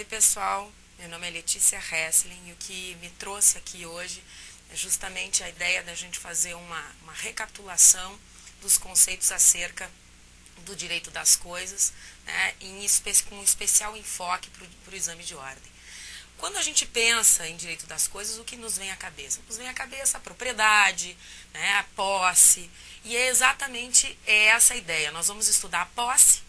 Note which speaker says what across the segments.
Speaker 1: Oi pessoal, meu nome é Letícia Hessling e o que me trouxe aqui hoje é justamente a ideia da gente fazer uma recapitulação dos conceitos acerca do direito das coisas, né, com um especial enfoque para o exame de ordem. Quando a gente pensa em direito das coisas, o que nos vem à cabeça? Nos vem à cabeça a propriedade, né, a posse, e é exatamente essa a ideia. Nós vamos estudar a posse,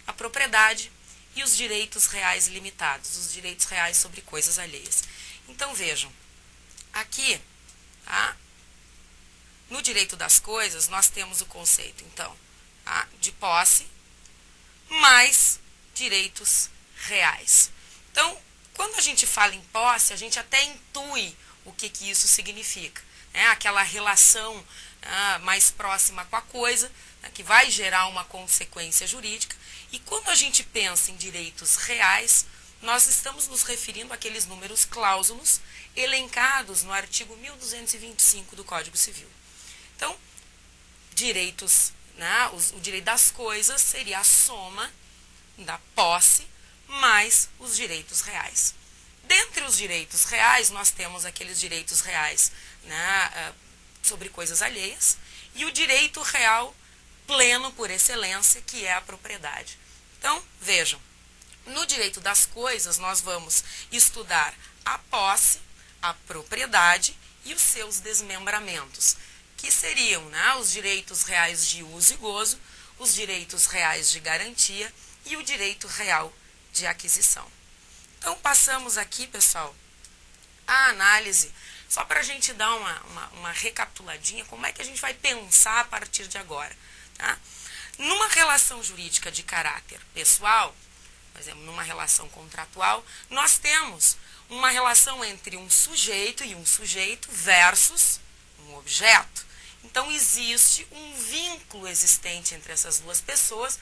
Speaker 1: a propriedade e os direitos reais limitados, os direitos reais sobre coisas alheias. Então vejam, aqui, tá, no direito das coisas, nós temos o conceito, então, tá, de posse mais direitos reais. Então, quando a gente fala em posse, a gente até intui o que isso significa, né? Aquela relação mais próxima com a coisa, né, que vai gerar uma consequência jurídica. E quando a gente pensa em direitos reais, nós estamos nos referindo àqueles números cláusulos elencados no artigo 1225 do Código Civil. Então, direitos, né, o direito das coisas seria a soma da posse mais os direitos reais. Dentre os direitos reais, nós temos aqueles direitos reais, né, sobre coisas alheias e o direito real pleno por excelência, que é a propriedade. Então, vejam, no direito das coisas nós vamos estudar a posse, a propriedade e os seus desmembramentos, que seriam, né, os direitos reais de uso e gozo, os direitos reais de garantia e o direito real de aquisição. Então, passamos aqui, pessoal, a análise, só para a gente dar uma recapituladinha, como é que a gente vai pensar a partir de agora. Tá? Numa relação jurídica de caráter pessoal, por exemplo, numa relação contratual, nós temos uma relação entre um sujeito e um sujeito versus um objeto. Então, existe um vínculo existente entre essas duas pessoas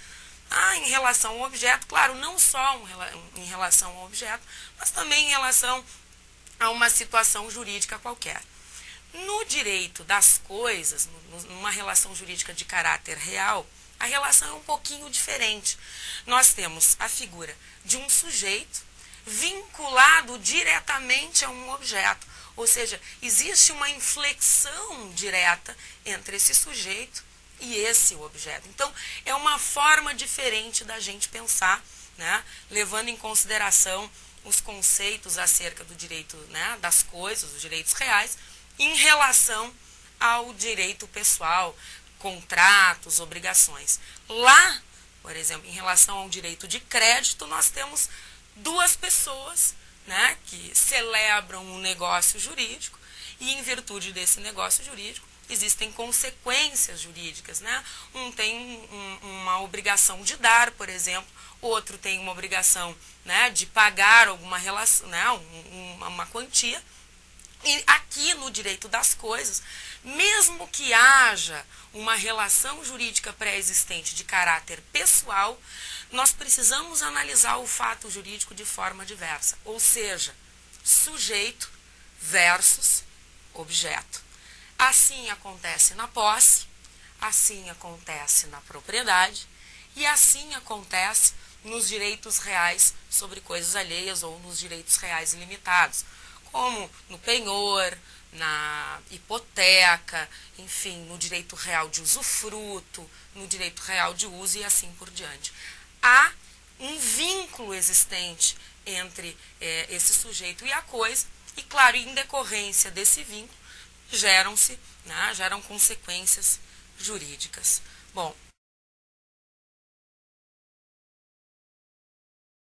Speaker 1: em relação ao objeto, claro, não só em relação ao objeto, mas também em relação a uma situação jurídica qualquer. No direito das coisas, numa relação jurídica de caráter real, a relação é um pouquinho diferente. Nós temos a figura de um sujeito vinculado diretamente a um objeto, ou seja, existe uma inflexão direta entre esse sujeito e esse objeto. Então, é uma forma diferente da gente pensar, né, levando em consideração os conceitos acerca do direito, né, das coisas, os direitos reais, em relação ao direito pessoal, contratos, obrigações. Lá, por exemplo, em relação ao direito de crédito, nós temos duas pessoas, né, que celebram um negócio jurídico e, em virtude desse negócio jurídico, existem consequências jurídicas, né? Um tem uma obrigação de dar, por exemplo, outro tem uma obrigação, né, de pagar alguma relação, né, uma quantia. E aqui no direito das coisas, mesmo que haja uma relação jurídica pré-existente de caráter pessoal, nós precisamos analisar o fato jurídico de forma diversa, ou seja, sujeito versus objeto. Assim acontece na posse, assim acontece na propriedade e assim acontece nos direitos reais sobre coisas alheias ou nos direitos reais limitados, como no penhor, na hipoteca, enfim, no direito real de usufruto, no direito real de uso e assim por diante. Há um vínculo existente entre esse sujeito e a coisa e, claro, em decorrência desse vínculo, geram consequências jurídicas. Bom,